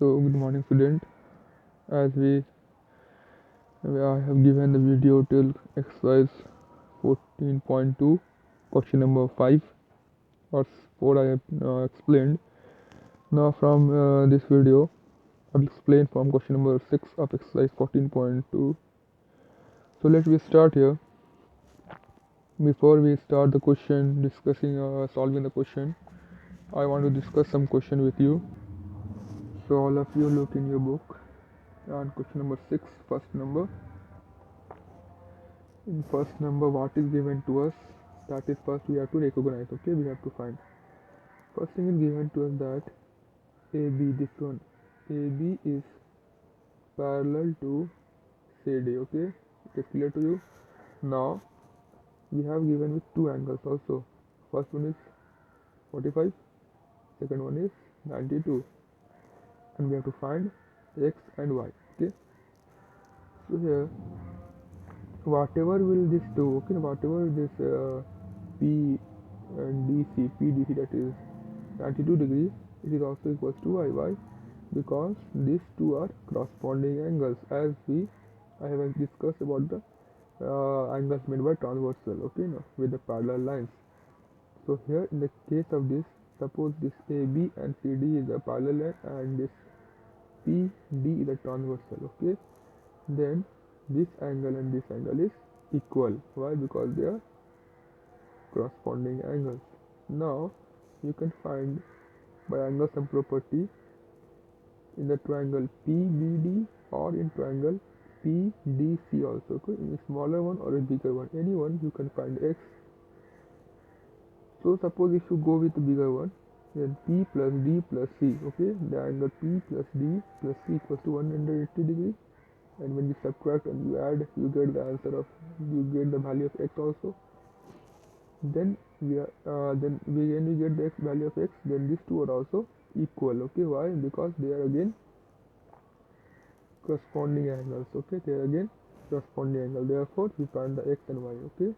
So good morning student. As I have given the video till exercise 14.2 question number 5 or 4 I have explained. Now from this video I will explain from question number 6 of exercise 14.2. So let me start here. Before we start the question discussing solving the question, I want to discuss some question with you. So all of you look in your book and question number 6, first number. In first number, what is given to us, that is first we have to recognize. Okay, we have to find. First thing is given to us that AB, this one, AB is parallel to CD. Okay, it is clear to you. Now we have given with two angles also. First one is 45, second one is 92, and we have to find X and Y. Okay, so here whatever will this do, okay, whatever this P and DC, PDC, that is 92 degree, it is also equals to Y. Why? Because these two are corresponding angles, as I have discussed about the angles made by transversal, okay, no, with the parallel lines. So here in the case of this, suppose this AB and CD is a parallel line and this PD is a transversal, okay, then this angle and this angle is equal. Why? Because they are corresponding angles. Now you can find by angle sum property in the triangle PBD or in triangle PDC also. Okay? In a smaller one or a bigger one, any one you can find X. So suppose if you go with the bigger one, then P plus D plus C. Okay, the angle P plus D plus C equals to 180 degree. And when you subtract and you add, you get the answer of, you get the value of X also. Then when we get the X value of X, then these two are also equal. Okay, why? Because they are again corresponding angles. Okay, they are again corresponding angle. Therefore we find the X and Y. Okay,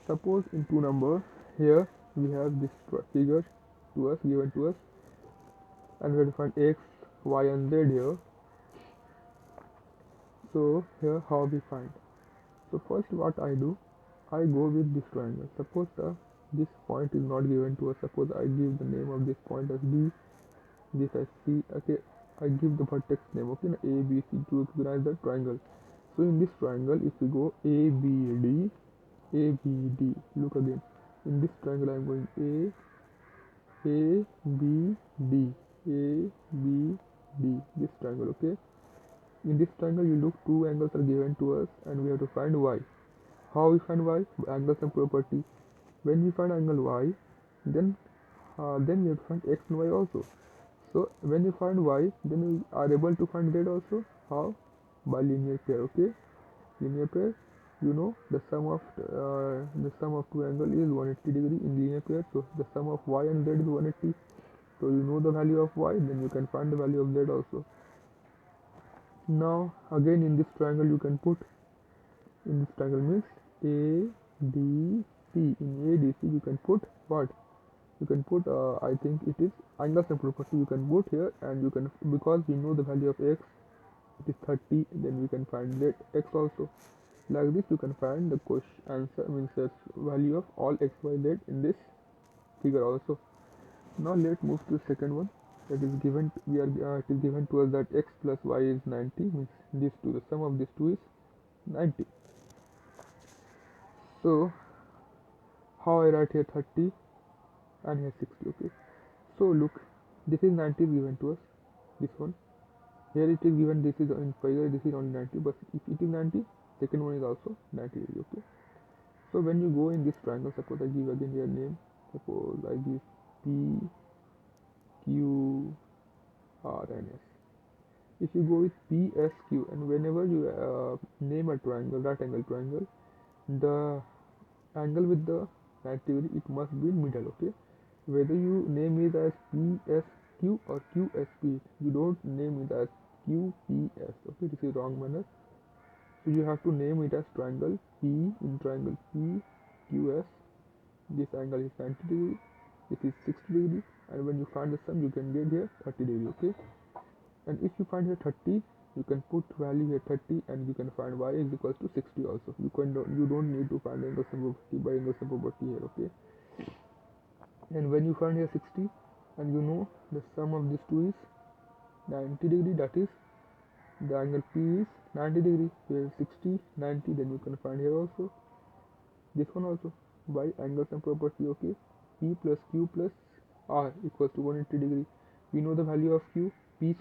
suppose in two number, here we have this figure to us, given to us, and we have to find X, Y and Z here. So here how we find? So first what I do, I go with this triangle. Suppose this point is not given to us. Suppose I give the name of this point as B, this as C. Okay, I give the vertex name. Okay, A, B, C, to recognize the triangle. So in this triangle, if we go A, B, D, A, B, D. Look again. In this triangle, I am going A, B, D, A, B, D. This triangle. Okay. In this triangle, you look, two angles are given to us, and we have to find Y. How we find Y? Angle sum property. When we find angle Y, then we have to find X and Y also. So when you find Y, then we are able to find Z also. How? By linear pair. Okay, linear pair. You know the sum of two angles is 180 degree in linear pair. So the sum of Y and Z is 180. So you know the value of Y, then you can find the value of Z also. Now again in this triangle you can put, in this triangle means A, D, C. In A, D, C you can put what? You can put I think it is angle sum property. You can put here, and you can, because we know the value of X, it is 30, then we can find Z X also. Like this you can find the question answer, means the value of all X, Y, Z in this figure also. Now let's move to the second one. That is given, it is given to us that X plus Y is 90, means these two, the sum of these two is 90. So how I write here 30 and here 60. Okay, so look, this is 90 given to us, this one. Here it is given, this is in figure, this is only 90, but if it is 90, second one is also 90 degree. Okay, so when you go in this triangle, suppose I give again your name, suppose I give P, Q, R and S. If you go with P, S, Q, and whenever you name a triangle, right angle triangle, the angle with the 90 degree, it must be in middle. Okay, whether you name it as PSQ or QSP, you don't name it as QPS. Okay, this is wrong manner. So you have to name it as triangle P, in triangle PQS. This angle is 90 degree, this is 60 degree, and when you find the sum you can get here 30 degree. Okay, and if you find here 30, you can put value here 30 and you can find y is equals to 60 also. You don't need to find angle sum property by angle sum property here. Okay, and when you find here 60 and you know the sum of these two is 90 degree, that is the angle P is 90 degree. Here 60 90, then you can find here also this one also by angle sum property. Okay, P plus Q plus R equals to 180 degree. We know the value of P is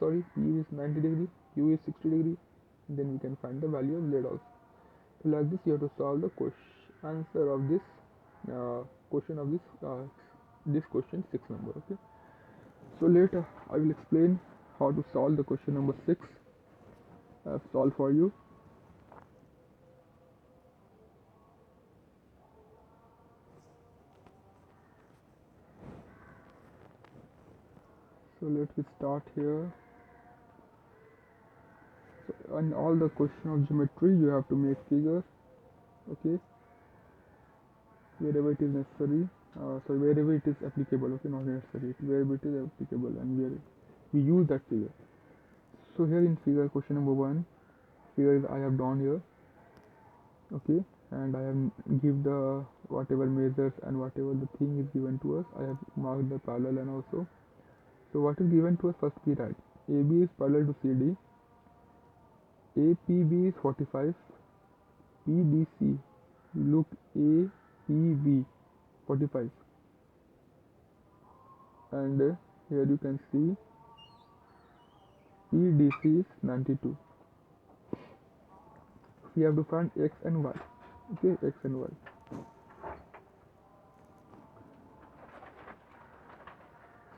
90 degree, Q is 60 degree, then we can find the value of Z also. So like this you have to solve the answer of this question of this question 6 number. Okay, so later I will explain how to solve the question number 6. I have solved for you. So let me start here. So in all the question of geometry you have to make figure. Okay, wherever it is necessary, wherever it is applicable. Okay, not necessary, wherever it is applicable and where we use that figure. So here in figure question number 1, figure is I have drawn here. Okay, and I have give the whatever measures and whatever the thing is given to us, I have marked the parallel line also. So what is given to us, first we write AB is parallel to CD, APB is 45, PDC, look APB 45, and here you can see PDC is 92. We have to find X and Y. Okay, X and Y.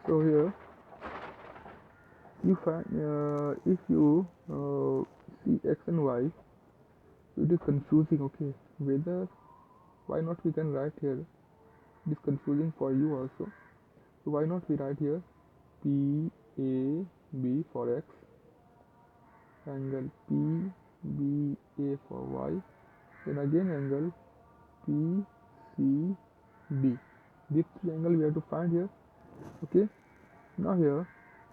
So here you find if you see X and Y, it is confusing. Okay, whether why not we can write here, it is confusing for you also. So why not we write here PAB for X, angle PBA for Y, then again angle PCD. This triangle we have to find here. Okay, now here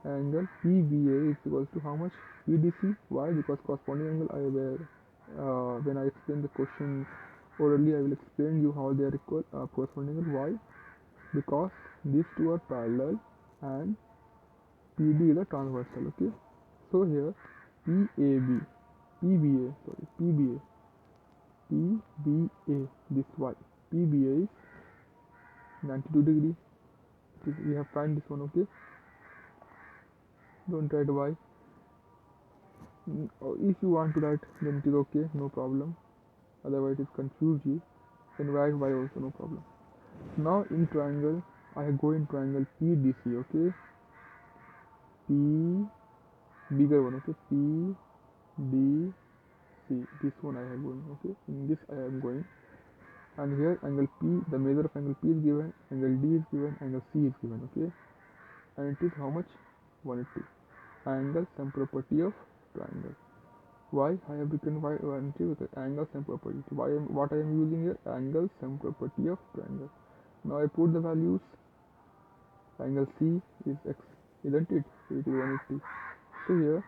angle PBA is equals to how much? PDC. Why? Because corresponding angle when I explain the question orally, I will explain you how they are equal corresponding angle. Why? Because these two are parallel and PD is a transversal. Okay, so here PBA, this Y, PBA is 92 degree. We have find this one. Okay, don't write Y. If you want to write, then it is okay, no problem. Otherwise it confuse you, then write Y also, no problem. Now in triangle, I go in triangle PDC. Okay, P, bigger one. Okay, PDC, this one I am going. Okay, in this I am going, and here angle P, the measure of angle P is given, angle D is given, angle C is given. Okay, and it is how much? 180. Angle sum property of triangle. Why I have written y 180? Because angle sum property. What I am using here? Angle sum property of triangle. Now I put the values. Angle C is x, isn't it? So it is 180. So here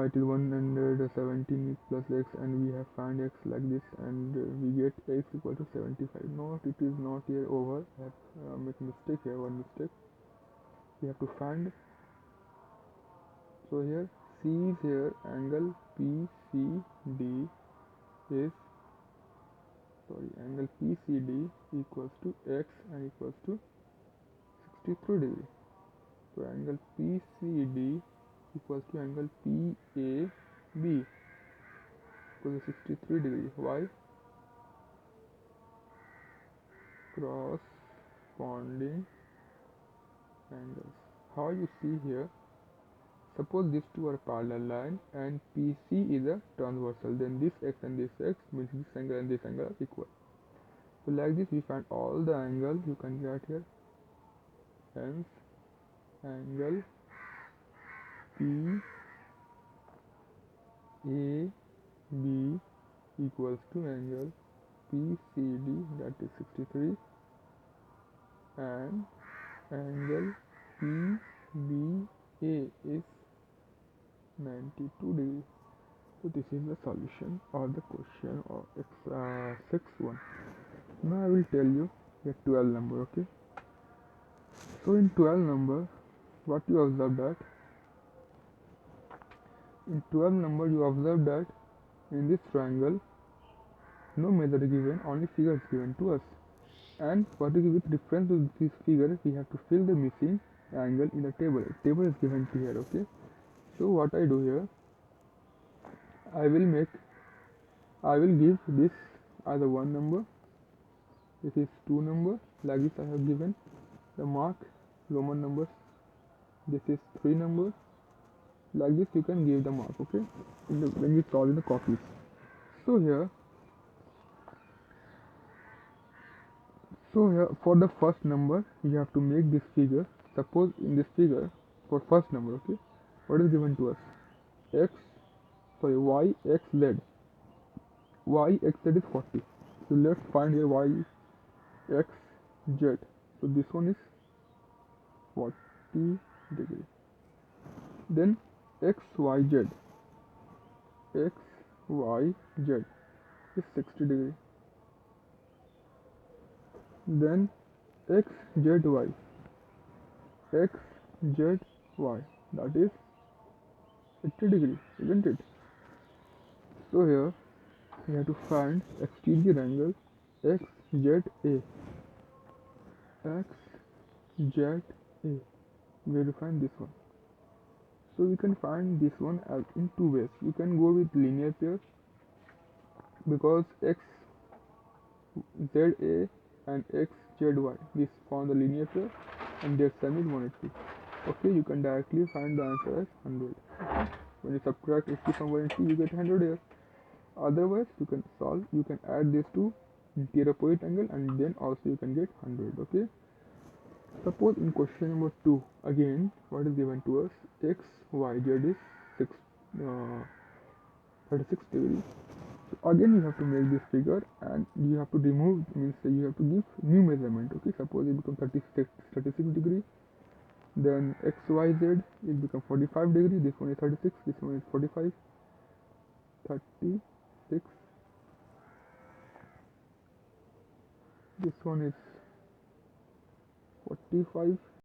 it is 117 plus x, and we have find x like this, and we get x equal to 75. No, it is not here over. I have make mistake here. One mistake. We have to find. So here C is here, angle PCD is angle PCD equals to x and equals to 63 degree. So angle PCD equals to angle PAB equals to 63 degree. Why? Corresponding angles. How you see here? Suppose these two are parallel line and PC is a transversal, then this x and this x means this angle and this angle are equal. So like this we find all the angles. You can write here, hence angle PAB equals to angle PCD, that is 63, and angle PBA is 92 degrees. So this is the solution of the question of 6-1. Now I will tell you the 12 number, okay? So in 12 number, what you observe that in 12 number you observe that in this triangle no measure is given, only figure is given to us. And for to give it reference to this figure, we have to fill the missing angle in the table. Table is given to here, okay? So what I do here, I will make, I will give this as a 1 number, this is 2 number, like this I have given the mark Roman numbers, this is 3 number, like this you can give the mark, okay, when you solve in the copies. So here for the first number you have to make this figure. Suppose in this figure for first number, okay, what is given to us, y x z. Y x z is 40. So let's find here y x z. So this one is 40 degree. Then x y z is 60 degree. Then x z y that is 80 degree, isn't it? So here we have to find exterior angle XZA. XZA. We have to find this one. So we can find this one as in two ways. You can go with linear pair because XZA and XZY this form the linear pair and their sum is 180. Okay, you can directly find the answer as 100. Okay? When you subtract 80 from 180, you get 100 here. Otherwise, you can add these two interior opposite angle and then also you can get 100. Okay. Suppose in question number 2, again, what is given to us? X, Y, Z is 36 degrees. So again, you have to make this figure and you have to remove, means you have to give new measurement. Okay. Suppose it becomes 36 degree. Then X, Y, Z it becomes 45 degree. This one is 36. This one is 45. 36. This one is 45